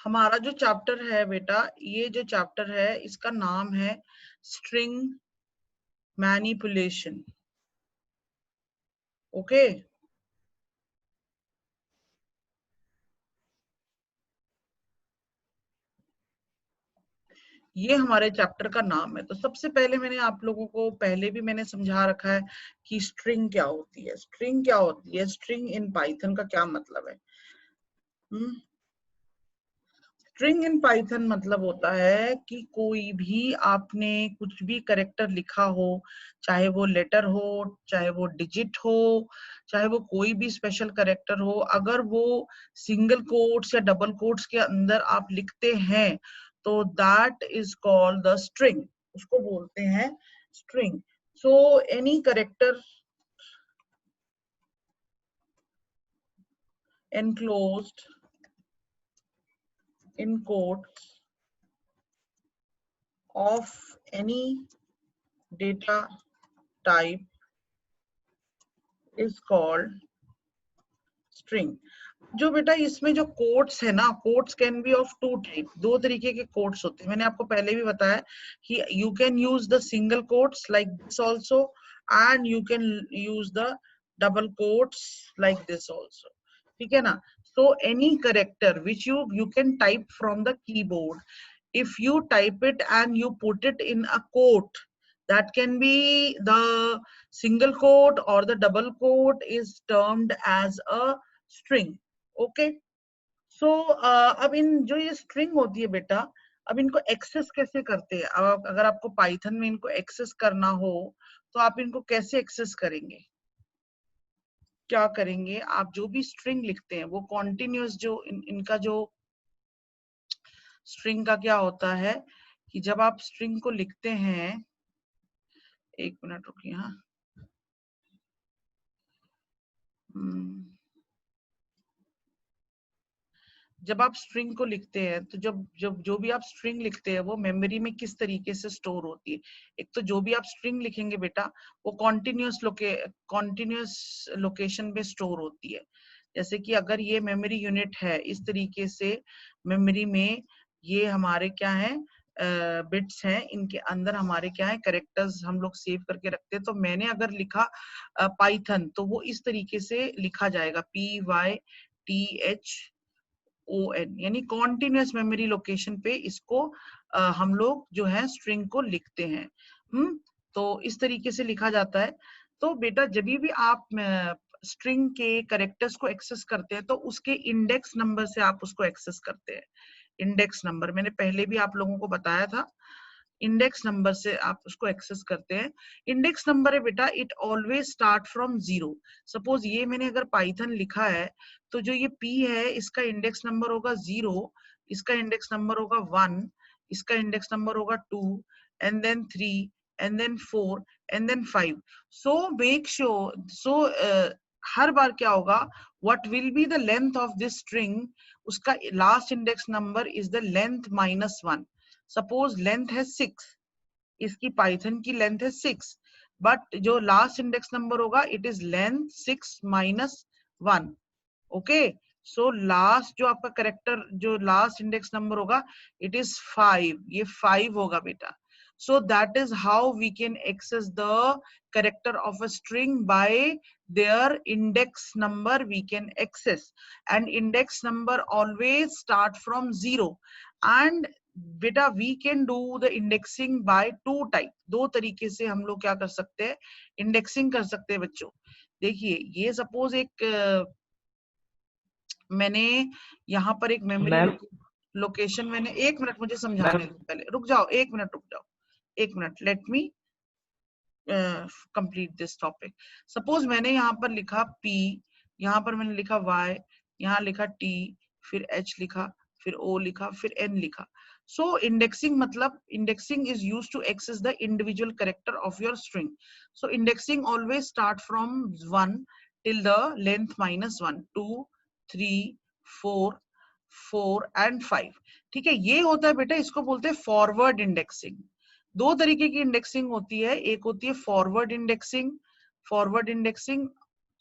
हमारा जो चैप्टर है बेटा, ये जो चैप्टर है इसका नाम है स्ट्रिंग मैनिपुलेशन। ओके, ये हमारे चैप्टर का नाम है। तो सबसे पहले मैंने आप लोगों को पहले भी मैंने समझा रखा है कि स्ट्रिंग क्या होती है। स्ट्रिंग क्या होती है, स्ट्रिंग इन पाइथन का क्या मतलब है। स्ट्रिंग इन पाइथन मतलब होता है कि कोई भी आपने कुछ भी कैरेक्टर लिखा हो, चाहे वो लेटर हो, चाहे वो डिजिट हो, चाहे वो कोई भी स्पेशल कैरेक्टर हो, अगर वो सिंगल कोट्स या डबल कोट्स के अंदर आप लिखते हैं तो that is called the string, उसको बोलते हैं string. So any character enclosed in quotes of any data type is called string। जो बेटा इसमें जो कोट्स है ना, quotes can be of two type, दो तरीके के कोट्स होते हैं। मैंने आपको पहले भी बताया कि you can use the single quotes like this also, and you can use the double quotes like this also, ठीक है ना। So any character which you can type from the keyboard, if you type it and you put it in a quote, that can be the single quote or the double quote, is termed as a string। Okay, so अब इन जो ये string होती है बेटा, अब इनको access कैसे करते हैं। अब अगर आपको पाइथन में इनको एक्सेस करना हो तो आप इनको कैसे एक्सेस करेंगे, क्या करेंगे। आप जो भी स्ट्रिंग लिखते हैं वो कॉन्टिन्यूस, जो इनका जो स्ट्रिंग का क्या होता है कि जब आप स्ट्रिंग को लिखते हैं, एक मिनट रुकिए, हाँ। जब आप स्ट्रिंग को लिखते हैं तो जब जब जो भी आप स्ट्रिंग लिखते हैं वो मेमोरी में किस तरीके से स्टोर होती है। एक तो जो भी आप स्ट्रिंग लिखेंगे बेटा वो कॉन्टिन्यूस लोकेशन पे स्टोर होती है। जैसे कि अगर ये मेमोरी यूनिट है, इस तरीके से मेमोरी में ये हमारे क्या है, बिट्स हैं, इनके अंदर हमारे क्या है, कैरेक्टर्स हम लोग सेव करके रखते हैं। तो मैंने अगर लिखा पाइथन तो वो इस तरीके से लिखा जाएगा, PYTHON, यानी कॉन्टिन्यूस मेमोरी लोकेशन पे इसको हम लोग जो है स्ट्रिंग को लिखते हैं। तो इस तरीके से लिखा जाता है। तो बेटा जब भी आप स्ट्रिंग के कैरेक्टर्स को एक्सेस करते हैं तो उसके इंडेक्स नंबर से आप उसको एक्सेस करते हैं। इंडेक्स नंबर मैंने पहले भी आप लोगों को बताया था, इंडेक्स नंबर से आप उसको एक्सेस करते हैं। इंडेक्स नंबर है बेटा, it always start from zero. Suppose ये मैंने अगर पाइथन लिखा है तो जो ये P है इसका इंडेक्स नंबर होगा 0, इसका इंडेक्स नंबर होगा 1, इसका इंडेक्स नंबर होगा 2, and then 3, and then 4, and then 5। So make sure, so हर बार क्या होगा, what will be the length of this string, उसका last index number is the length -1। Suppose length है 6, इसकी पाइथन की लेंथ है 6, बट जो लास्ट इंडेक्स नंबर होगा it is length 6 - 1। Okay, so last जो आपका करेक्टर जो लास्ट इंडेक्स नंबर होगा इट इज 5, ये 5 होगा बेटा। So that is how we can access the character of a string by their index number we can access, and index number always start from 0। and बेटा we can do the indexing by two type, दो तरीके से हम लोग क्या कर सकते हैं, इंडेक्सिंग कर सकते हैं बच्चों। देखिए ये सपोज एक मैंने यहाँ पर एक मेमोरी मैम लोकेशन मैंने, एक मिनट मुझे समझाने मैम दो, पहले रुक जाओ, एक मिनट रुक जाओ, एक minute, let me complete this topic. Suppose मैंने यहाँ पर लिखा P, यहाँ पर मैंने लिखा Y, यहाँ लिखा T, फिर H लिखा, फिर O लिखा, फिर N लिखा। So indexing मतलब indexing is used to access the individual character of your string. So indexing always start from 1 till the length -1, 2, 3, 4, 4 and 5। ठीक है, ये होता है बेटा, इसको बोलते हैं फॉरवर्ड इंडेक्सिंग। दो तरीके की इंडेक्सिंग होती है, एक होती है फॉरवर्ड इंडेक्सिंग, फॉरवर्ड इंडेक्सिंग,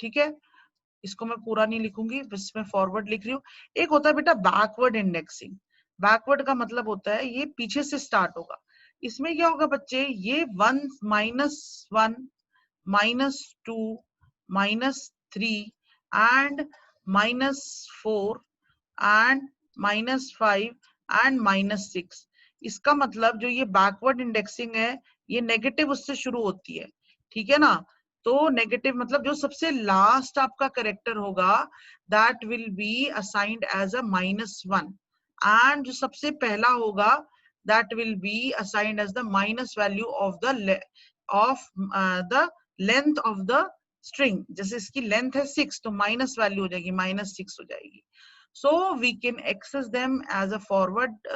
ठीक है, इसको मैं पूरा नहीं लिखूंगी, बस मैं फॉरवर्ड लिख रही हूँ। एक होता है बेटा बैकवर्ड इंडेक्सिंग। बैकवर्ड का मतलब होता है ये पीछे से स्टार्ट होगा। इसमें क्या होगा बच्चे, ये 1 -1 -2 -3 एंड -4 एंड -5 एंड -6। इसका मतलब जो ये बैकवर्ड इंडेक्सिंग है ये नेगेटिव उससे शुरू होती है, ठीक है ना। तो नेगेटिव मतलब जो सबसे लास्ट आपका करेक्टर होगा that will be assigned as a -1 and जो सबसे पहला होगा that will be assigned as the minus value of the length of the string. जैसे इसकी लेंथ है 6 तो माइनस वैल्यू हो जाएगी, -6 हो जाएगी। So we can access them as a forward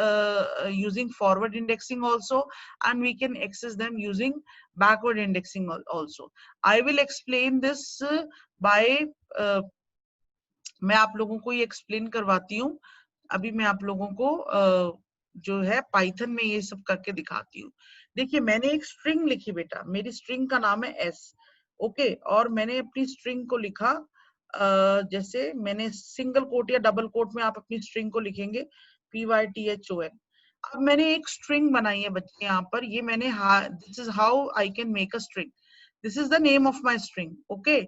using forward indexing also, and we can access them using backward indexing also. I will explain this by मैं आप लोगों को ये एक्सप्लेन करवाती हूँ। अभी मैं आप लोगों को जो है पाइथन में ये सब करके दिखाती हूँ। देखिए मैंने एक स्ट्रिंग लिखी बेटा, मेरी स्ट्रिंग का नाम है एस, ओके। और मैंने अपनी स्ट्रिंग को लिखा जैसे मैंने सिंगल कोट या डबल कोट में आप अपनी स्ट्रिंग को लिखेंगे PYTHON। अब मैंने एक स्ट्रिंग बनाई है बच्चे यहाँ पर, ये मैंने this is how I can make a string, this is the name of my string, okay,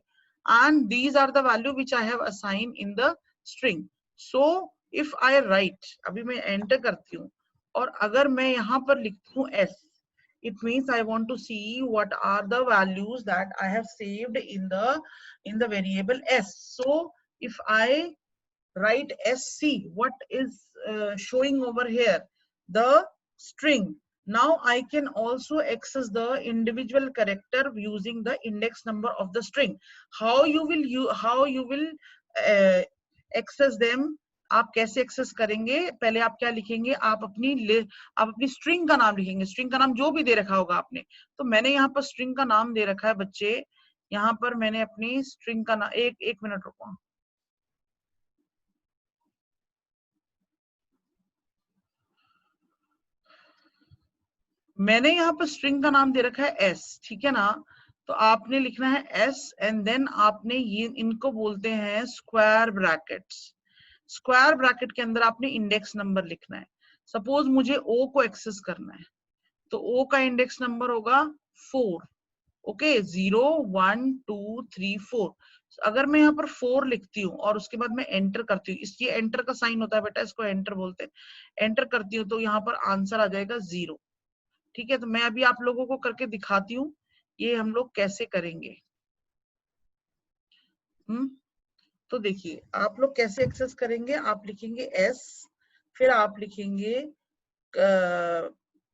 and these are the value which I have assigned in the string. So if I write, अभी मैं enter करती हूँ और अगर मैं यहाँ पर लिखती हूँ s, it means I want to see what are the values that I have saved in the variable s. So if I write sc, what is showing over here, the string. Now I can also access the individual character using the index number of the string. How you will access them, आप कैसे access करेंगे, पहले आप क्या लिखेंगे, आप अपनी string का नाम लिखेंगे, स्ट्रिंग का नाम जो भी दे रखा होगा आपने। तो मैंने यहाँ पर स्ट्रिंग का नाम दे रखा है बच्चे, यहाँ पर मैंने अपनी स्ट्रिंग का नाम, एक मिनट रुको, मैंने यहाँ पर स्ट्रिंग का नाम दे रखा है एस, ठीक है ना। तो आपने लिखना है एस एंड देन आपने ये इनको बोलते हैं स्क्वायर ब्रैकेट्स। स्क्वायर ब्रैकेट के अंदर आपने इंडेक्स नंबर लिखना है। सपोज मुझे ओ को एक्सेस करना है तो ओ का इंडेक्स नंबर होगा 4, ओके, 0 1 2 3 4। अगर मैं यहाँ पर 4 लिखती हूँ और उसके बाद मैं एंटर करती हूँ, इसलिए एंटर का साइन होता है बेटा, इसको एंटर बोलते हैं। एंटर करती हूँ तो यहाँ पर आंसर आ जाएगा 0, ठीक है। तो मैं अभी आप लोगों को करके दिखाती हूँ ये हम लोग कैसे करेंगे। तो देखिए आप लोग कैसे एक्सेस करेंगे, आप लिखेंगे एस, फिर आप लिखेंगे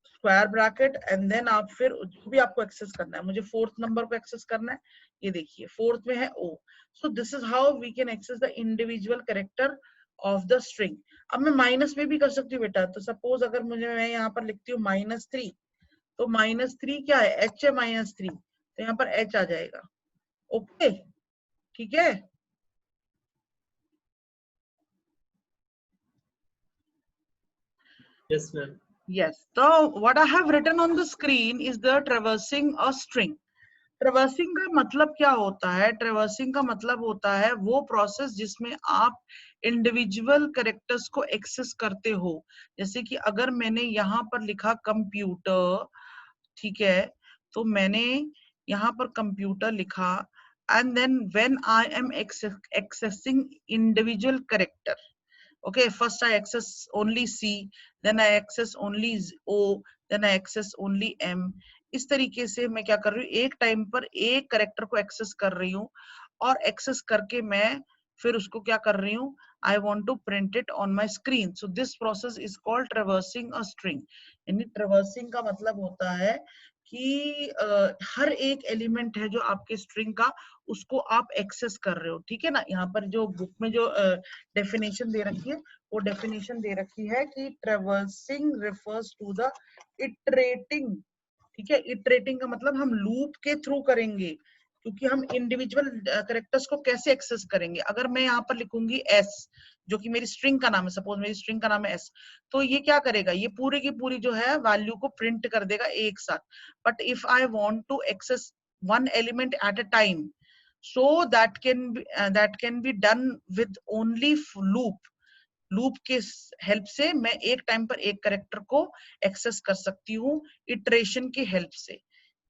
स्क्वायर ब्रैकेट एंड देन आप फिर जो भी आपको एक्सेस करना है, मुझे 4th नंबर को एक्सेस करना है, ये देखिए 4th में है O. So this is how we can access the individual character of the string. अब मैं माइनस में भी कर सकती हूँ बेटा, तो सपोज अगर मैं यहाँ पर लिखती हूँ -3, तो -3 क्या है, h है -3, तो यहाँ पर h आ जाएगा, ओके, ठीक है। Yes, ma'am. Yes. So what I have written on the screen is the traversing a string. Traversing का मतलब क्या होता है, ट्रेवर्सिंग का मतलब होता है वो प्रोसेस जिसमें आप इंडिविजुअल कैरेक्टर्स को एक्सेस करते हो। जैसे कि अगर मैंने यहाँ पर लिखा कंप्यूटर, ठीक है, तो मैंने यहाँ पर कंप्यूटर लिखा and then when I am accessing individual character, okay, first I access only C, then I access only O, then I access only M। इस तरीके से मैं क्या कर रही हूँ, एक टाइम पर एक करेक्टर को एक्सेस कर रही हूँ और एक्सेस करके मैं फिर उसको क्या कर रही हूँ, I want to print it on my screen। So this process is called traversing a string। यानी traversing का मतलब होता है कि हर एक एलिमेंट है जो आपके स्ट्रिंग का उसको आप एक्सेस कर रहे हो, ठीक है ना। यहाँ पर जो बुक में जो डेफिनेशन दे रखी है वो डेफिनेशन दे रखी है कि traversing refers to the iterating, ठीक है। इटरेटिंग का मतलब हम लूप के थ्रू करेंगे, क्योंकि हम इंडिविजुअल कैरेक्टर्स को कैसे एक्सेस करेंगे। अगर मैं यहाँ पर लिखूंगी एस जो कि मेरी स्ट्रिंग का नाम है, सपोज मेरी स्ट्रिंग का नाम है एस, तो ये क्या करेगा, ये पूरी की पूरी जो है वैल्यू को प्रिंट कर देगा एक साथ। But if I want to access one element at a time, so that can be done with only loop। Loop के हेल्प से मैं एक टाइम पर एक कैरेक्टर को एक्सेस कर सकती हूँ इटरेशन की हेल्प से।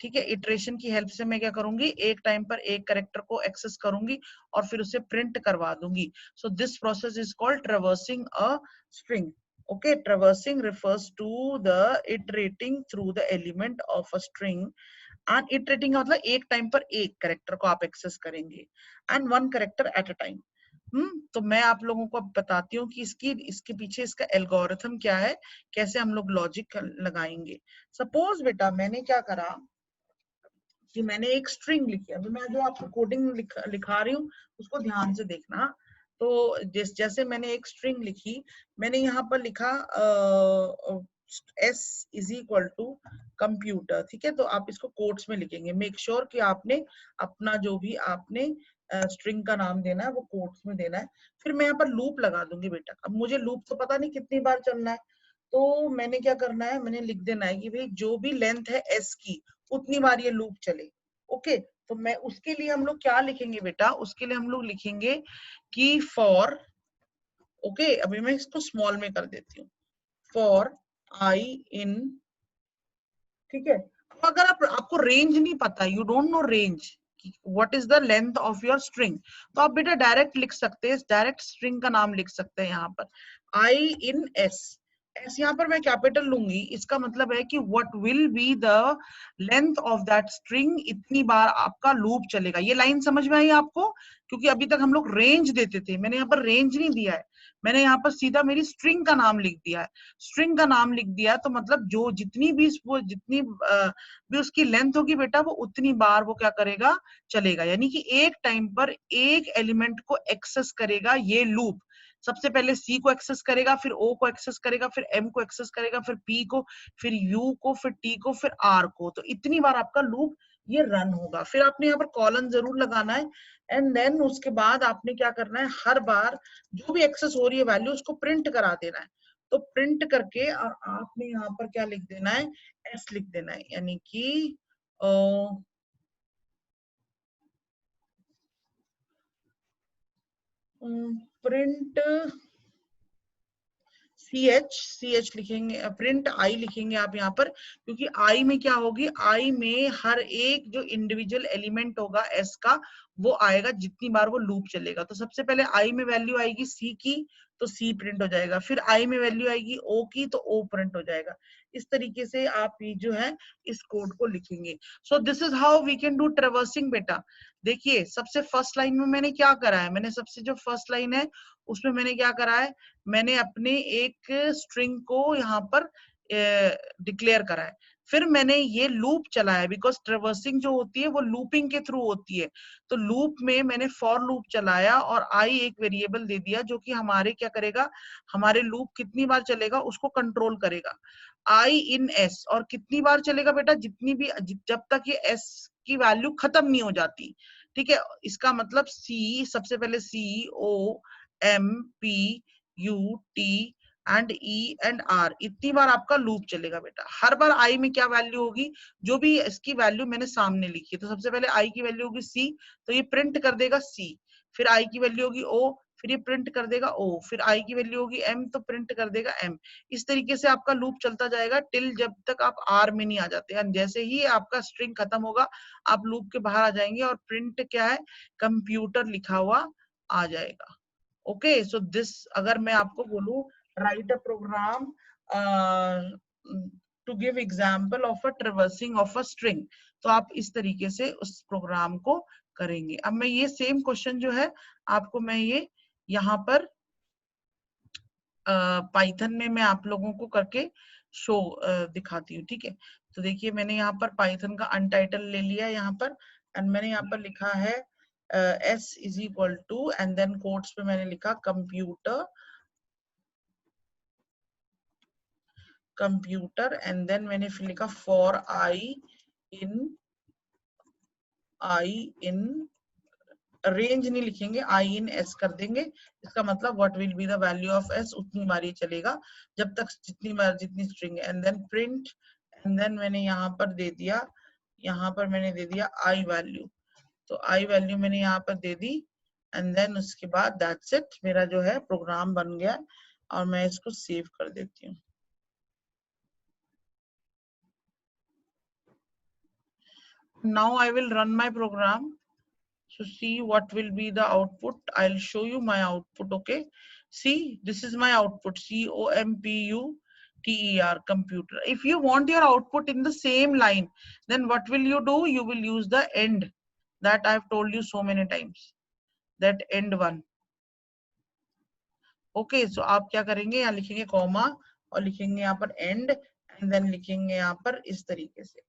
ठीक है, इटरेशन की हेल्प से मैं क्या करूंगी, एक टाइम पर एक कैरेक्टर को एक्सेस करूंगी और फिर उसे प्रिंट करवा दूंगी। So this process is called traversing a string. Okay, traversing refers to the iterating through the element of a string, and iterating का मतलब एक टाइम पर एक कैरेक्टर को आप एक्सेस करेंगे, and one character at a time। तो मैं आप लोगों को अब बताती हूँ कि इसके पीछे इसका एल्गोरिथम क्या है, कैसे हम लोग लॉजिक लगाएंगे। सपोज बेटा मैंने क्या करा कि मैंने एक स्ट्रिंग लिखी, अभी मैं जो आपको कोडिंग लिखा रही हूँ उसको ध्यान से देखना। तो जैसे मैंने एक स्ट्रिंग लिखी, मैंने यहाँ पर लिखा s is equal to computer. ठीक है, तो आप इसको कोट्स में लिखेंगे। मेक श्योर कि आपने अपना जो भी आपने स्ट्रिंग का नाम देना है वो कोट्स में देना है। फिर मैं यहाँ पर लूप लगा दूंगी बेटा। अब मुझे लूप तो पता नहीं कितनी बार चलना है, तो मैंने क्या करना है, मैंने लिख देना है कि भाई जो भी लेंथ है s की उतनी बार ये लूप चले। ओके, तो मैं उसके लिए हम लोग क्या लिखेंगे बेटा, उसके लिए हम लोग लिखेंगे कि फॉर, ओके अभी मैं इसको स्मॉल में कर देती हूँ, फॉर आई इन, ठीक है। अब अगर आपको रेंज नहीं पता, you don't know range, what is the length of your string, तो आप बेटा डायरेक्ट लिख सकते हैं, डायरेक्ट स्ट्रिंग का नाम लिख सकते हैं यहाँ पर आई इन एस। एस यहाँ पर मैं कैपिटल लूंगी, इसका मतलब है कि what will be the length of that string, इतनी बार आपका लूप चलेगा। ये लाइन समझ में आई आपको? क्योंकि अभी तक हम लोग रेंज देते थे, मैंने यहाँ पर रेंज नहीं दिया है, मैंने यहाँ पर सीधा मेरी स्ट्रिंग का नाम लिख दिया है। स्ट्रिंग का नाम लिख दिया तो मतलब जो जितनी भी भी उसकी लेंथ होगी बेटा, वो उतनी बार वो क्या करेगा, चलेगा। यानी कि एक टाइम पर एक एलिमेंट को एक्सेस करेगा ये लूप। सबसे पहले सी को एक्सेस करेगा, फिर ओ को एक्सेस करेगा, फिर एम को एक्सेस करेगा, फिर पी को, फिर यू को, फिर टी को, फिर आर को। तो इतनी बार आपका लूप ये रन होगा। फिर आपने यहाँ पर कॉलन जरूर लगाना है, एंड देन उसके बाद आपने क्या करना है, हर बार जो भी एक्सेस हो रही है वैल्यू उसको प्रिंट करा देना है। तो प्रिंट करके और आपने यहाँ पर क्या लिख देना है, एस लिख देना है, यानी कि प्रिंट सी एच लिखेंगे, प्रिंट आई लिखेंगे आप यहाँ पर, क्योंकि आई में क्या होगी, आई में हर एक जो इंडिविजुअल एलिमेंट होगा एस का वो आएगा जितनी बार वो लूप चलेगा। तो सबसे पहले आई में वैल्यू आएगी सी की, तो सी प्रिंट हो जाएगा, फिर आई में वैल्यू आएगी ओ की, तो ओ प्रिंट हो जाएगा। इस तरीके से आप ये जो है इस कोड को लिखेंगे। So this is how we can do traversing बेटा। देखिए सबसे फर्स्ट लाइन में मैंने क्या करा है, मैंने सबसे जो फर्स्ट लाइन है उसमें मैंने क्या करा है, मैंने अपने एक स्ट्रिंग को यहाँ पर डिक्लेयर करा है। फिर मैंने ये लूप चलाया, बिकॉज ट्रेवर्सिंग जो होती है वो लूपिंग के थ्रू होती है। तो लूप में मैंने फॉर लूप चलाया और आई एक वेरिएबल दे दिया जो कि हमारे क्या करेगा, हमारे लूप कितनी बार चलेगा उसको कंट्रोल करेगा। आई इन एस, और कितनी बार चलेगा बेटा, जितनी भी, जब तक ये एस की वैल्यू खत्म नहीं हो जाती। ठीक है, इसका मतलब सी, सबसे पहले C O M P U T and E and R, इतनी बार आपका लूप चलेगा बेटा। हर बार आई में क्या वैल्यू होगी, जो भी इसकी वैल्यू मैंने सामने लिखी है, तो सबसे पहले आई की वैल्यू होगी सी, तो ये प्रिंट कर देगा सी। फिर आई की वैल्यू होगी ओ, फिर ये प्रिंट कर देगा ओ। फिर आई की वैल्यू होगी एम, तो प्रिंट कर देगा एम। इस तरीके से आपका लूप चलता जाएगा टिल जब तक आप आर में नहीं आ जाते। जैसे ही आपका स्ट्रिंग खत्म होगा आप लूप के बाहर आ जाएंगे और प्रिंट क्या है, कंप्यूटर लिखा हुआ आ जाएगा। ओके, सो दिस, अगर मैं आपको बोलूं write a program to give example of a traversing of a string, तो आप इस तरीके से उस प्रोग्राम को करेंगे। अब मैं ये सेम क्वेश्चन जो है आपको मैं ये यहाँ पर पाइथन में मैं आप लोगों को करके शो दिखाती हूँ। ठीक है, तो देखिए मैंने यहाँ पर पाइथन का अनटाइटल ले लिया यहाँ पर, एंड मैंने यहाँ पर लिखा है S is equal to, and then quotes पे मैंने लिखा कंप्यूटर, एंड देन मैंने फिर लिखा फॉर आई इन रेंज नहीं लिखेंगे, आई इन एस कर देंगे। इसका मतलब what will be the value of S, उतनी बार ये चलेगा जब तक जितनी बार जितनी string, and then print, and then मैंने यहाँ पर दे दिया, यहाँ पर मैंने दे दिया आई वैल्यू, तो आई वैल्यू मैंने यहाँ पर दे दी, एंड देन उसके बाद दैट्स इट, मेरा जो है प्रोग्राम बन गया। और मैं इसको सेव कर देती हूँ। Now I will run my program. So see what will be the output. I'll show you my output. Okay. See, this is my output. COMPUTER, computer. If you want your output in the same line, then what will you do? You will use the end that I've told you so many times. That end one. Okay. So आप क्या करेंगे? यहाँ लिखेंगे comma और लिखेंगे यहाँ पर end and then लिखेंगे यहाँ पर इस तरीके से.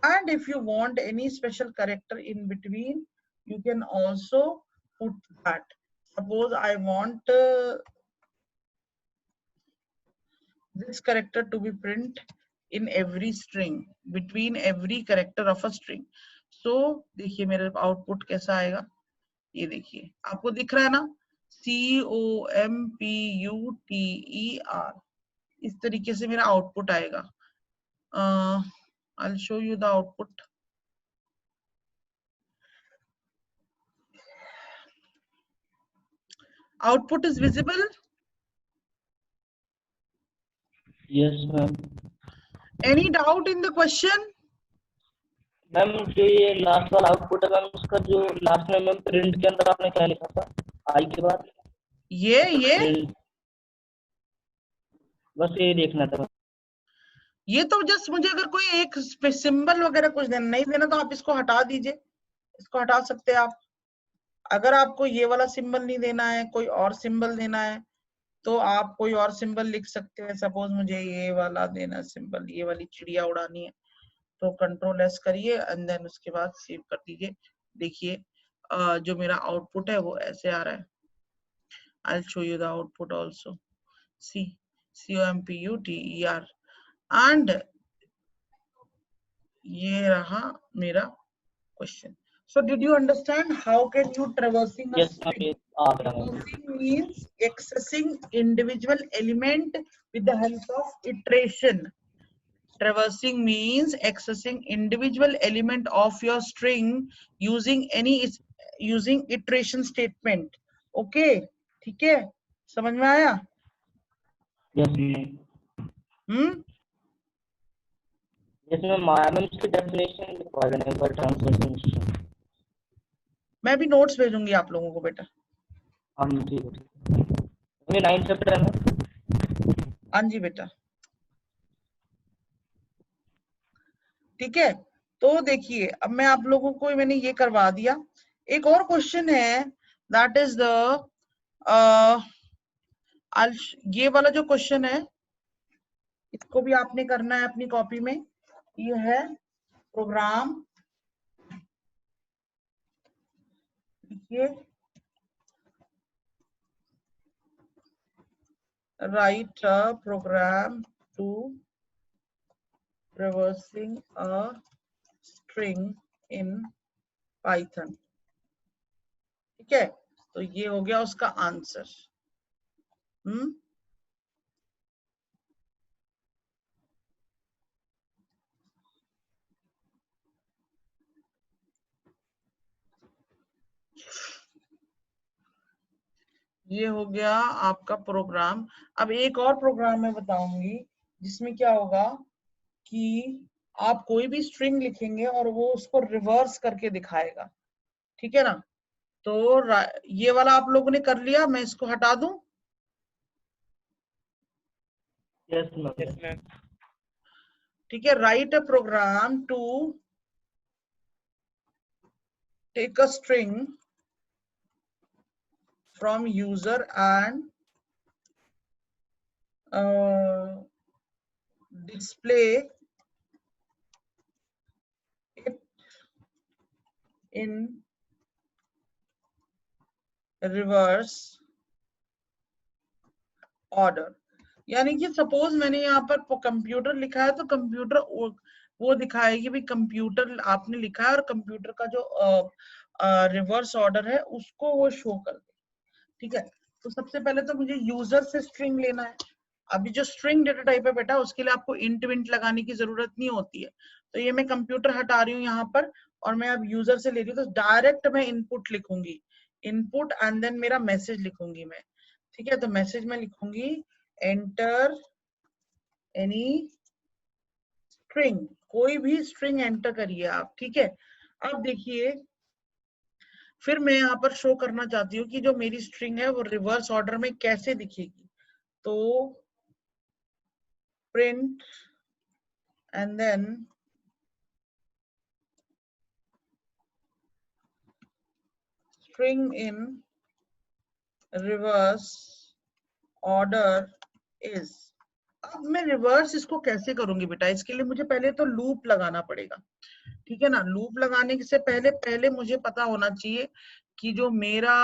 And if you want any special character in between, you can also put that. Suppose I want this character to be print in every string, between every character of a string. So देखिए मेरा output कैसा आएगा, ये देखिए आपको दिख रहा है ना, COMPUTER, इस तरीके से मेरा output आएगा. I'll show you the output. Output is visible? Yes, ma'am. Any doubt in the question? Ma'am जो ये लास्ट वाला आउटपुट है मैम, उसका जो लास्ट में मैम प्रिंट के अंदर आपने क्या लिखा था आई के बाद? ये print. बस ये देखना था. ये तो जस्ट मुझे अगर कोई एक सिंबल वगैरह कुछ देना नहीं देना तो आप इसको हटा दीजिए, इसको हटा सकते हैं आप. अगर आपको ये वाला सिंबल नहीं देना है, कोई और सिंबल देना है, तो आप कोई और सिंबल लिख सकते हैं. सपोज मुझे ये वाला देना सिंबल, ये वाली चिड़िया उड़ानी है, तो कंट्रोल एस करिए एंड देन उसके बाद सेव कर दीजिए. देखिए जो मेरा आउटपुट है वो ऐसे आ रहा है. I'll show you the output also. See, COMPUTER, and ये रहा मेरा question. So did you understand how can you traversing a string? Traversing means accessing individual element with the help of iteration. Traversing means accessing individual element of your string using iteration statement. Okay, ठीक है, समझ में आया? Yes, ma'am. Yes, ma'am. इसकी definition लिखवा देना एक बार translation. मैं भी नोट्स भेजूंगी आप लोगों को बेटा. हाँ ठीक है. ये 9 चैप्टर है ना? हाँ जी बेटा. ठीक है, तो देखिए अब मैं आप लोगों को मैंने ये करवा दिया. एक और क्वेश्चन है, दैट इज द ये वाला जो क्वेश्चन है इसको भी आपने करना है अपनी कॉपी में. ये है प्रोग्राम, देखिए write a program to traversing a string in Python. ठीक है, तो ये हो गया उसका आंसर. ये हो गया आपका प्रोग्राम. अब एक और प्रोग्राम मैं बताऊंगी जिसमें क्या होगा कि आप कोई भी स्ट्रिंग लिखेंगे और वो उसको रिवर्स करके दिखाएगा. ठीक है ना, तो ये वाला आप लोगों ने कर लिया, मैं इसको हटा दूं. Yes, ma'am. ठीक है, write a program to take a string from user and display it in reverse order. यानी कि सपोज मैंने यहाँ पर कंप्यूटर लिखा है तो कंप्यूटर वो दिखाएगी भाई कंप्यूटर आपने लिखा है और कंप्यूटर का जो रिवर्स ऑर्डर है उसको वो शो कर दे. ठीक है, तो सबसे पहले तो मुझे यूजर से स्ट्रिंग लेना है. अभी जो स्ट्रिंग डेटा टाइप है बेटा उसके लिए आपको इंट विंट लगाने की जरूरत नहीं होती है. तो ये मैं कंप्यूटर हटा रही हूँ यहाँ पर और मैं अब यूजर से ले रही हूँ, तो डायरेक्ट मैं इनपुट लिखूंगी, इनपुट एंड देन मेरा मैसेज लिखूंगी मैं. ठीक है, तो मैसेज में लिखूंगी एंटर एनी स्ट्रिंग, कोई भी स्ट्रिंग एंटर करिए आप, ठीक है। अब देखिए फिर मैं यहाँ पर शो करना चाहती हूँ कि जो मेरी स्ट्रिंग है वो रिवर्स ऑर्डर में कैसे दिखेगी। तो print and then string in reverse order is. अब मैं रिवर्स इसको कैसे करूंगी बेटा, इसके लिए मुझे पहले तो लूप लगाना पड़ेगा, ठीक है ना। लूप लगाने से पहले पहले मुझे पता होना चाहिए कि जो मेरा